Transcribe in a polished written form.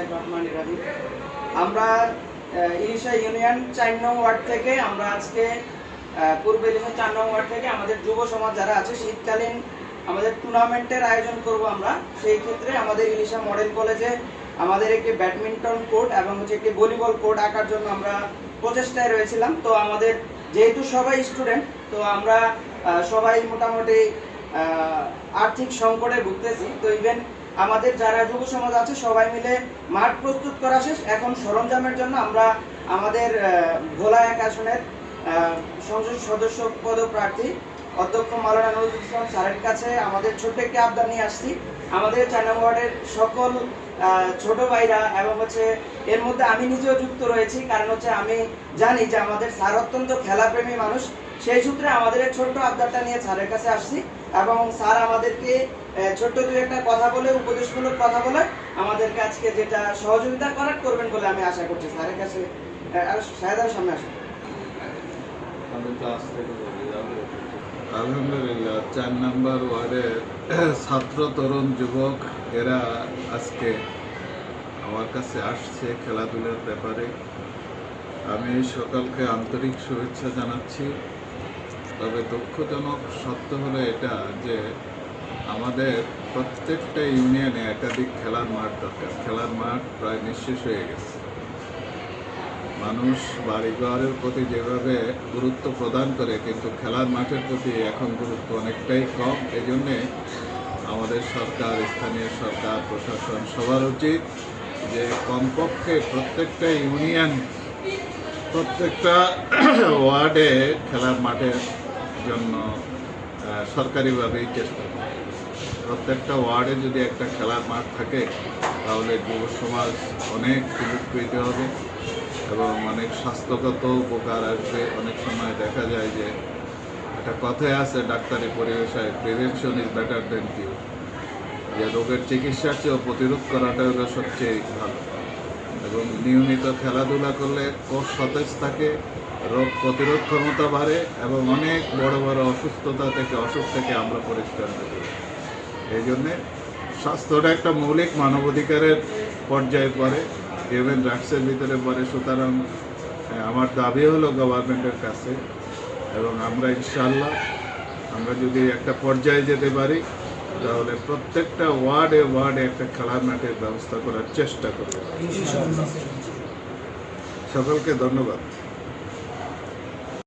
বিসমিল্লাহিররহমানিররহিম। আমরা ইলিশা ইউনিয়ন 4 নং ওয়ার্ড থেকে আমরা আজকে পূর্ব ইলিশা 4 নং ওয়ার্ড থেকে আমাদের যুব সমাজ যারা আছে শীতকালীন আমাদের টুর্নামেন্টের আয়োজন করব আমরা। সেই ক্ষেত্রে আমাদের ইলিশা মডেল কলেজে আমাদের একটি ব্যাডমিন্টন কোর্ট এবং একটি ভলিবল কোর্ট আঁকার জন্য আমরা প্রচেষ্টায় রয়েছিলাম। তো আমাদের যেহেতু সবাই স্টুডেন্ট, তো আমরা সবাই মোটামুটি আর্থিক সংকটে ভুগতেছি। তো ইভেন আমাদের যারা যুব সমাজ আছে সবাই মিলে মাঠ প্রস্তুত করা শেষ। এখন সরঞ্জামের জন্য আমরা আমাদের ভোলা 1 আসনের সংসদ সদস্য পদপ্রার্থী অধ্যক্ষ মাওলানা নজরুল ইসলাম স্যারের কাছে আমাদের ছোট্ট একটি আবদার নিয়ে আসছি। আমাদের 4 নং ওয়ার্ডের সকল ছোট ভাইরা এবং এর মধ্যে আমি নিজেও যুক্ত রয়েছি, কারণ আমি জানি যে আমাদের স্যার অত্যন্ত খেলাপ্রেমী মানুষ। সেই সূত্রে আমাদের এই ছোট্ট আবদারটা নিয়ে স্যারের কাছে আসছি এবং স্যার আমাদেরকে ছোট্ট দুই একটা কথা বলে, উপদেশমূলক কথা বলে আমাদেরকে আজকে যেটা সহযোগিতা করবেন বলে আমি আশা করছি। স্যারের কাছে সাহেদার সামনে আসুন। আলহামদুলিল্লাহ, 4 নম্বর ওয়ার্ডের ছাত্র তরুণ যুবক এরা আজকে আমার কাছে আসছে খেলাধুলার ব্যাপারে। আমি সকলকে আন্তরিক শুভেচ্ছা জানাচ্ছি। তবে দুঃখজনক সত্য হলো এটা যে আমাদের প্রত্যেকটা ইউনিয়নে একাধিক খেলার মাঠ দরকার। খেলার মাঠ প্রায় নিঃশেষ হয়ে গেছে। মানুষ বাড়িঘরের প্রতি যেভাবে গুরুত্ব প্রদান করে, কিন্তু খেলার মাঠের প্রতি এখন গুরুত্ব অনেকটাই কম। এই জন্যে আমাদের সরকার, স্থানীয় সরকার, প্রশাসন সবার উচিত যে কমপক্ষে প্রত্যেকটা ইউনিয়ন, প্রত্যেকটা ওয়ার্ডে খেলার মাঠের জন্য সরকারিভাবেই চেষ্টা করে। প্রত্যেকটা ওয়ার্ডে যদি একটা খেলার মাঠ থাকে তাহলে যুব সমাজ অনেক উপকৃত হবে এবং অনেক স্বাস্থ্যগত উপকার আসবে। অনেক সময় দেখা যায় যে একটা কথাই আছে ডাক্তারি পরিভাষায়, প্রিভেনশন ইজ বেটার দেন কিউর, যে রোগের চিকিৎসার চেয়েও প্রতিরোধ করাটা হলো সবচেয়ে ভালো। এবং নিয়মিত খেলাধুলা করলে কোষ সতেজ থাকে, রোগ প্রতিরোধ ক্ষমতা বাড়ে এবং অনেক বড় বড় অসুস্থতা থেকে, অসুখ থেকে আমরা পরিষ্কার হয়ে যাই। এই জন্যে স্বাস্থ্যটা একটা মৌলিক মানবাধিকারের পর্যায়ে পড়ে, হিউম্যান রাইটসের ভিতরে পড়ে। সুতরাং আমার দাবি হলো গভর্নমেন্টের কাছে, এবং আমরা ইনশাআল্লাহ আমরা যদি একটা পর্যায়ে যেতে পারি তাহলে প্রত্যেকটা ওয়ার্ডে ওয়ার্ডে একটা খেলার মাঠের ব্যবস্থা করার চেষ্টা করব। সকলকে ধন্যবাদ।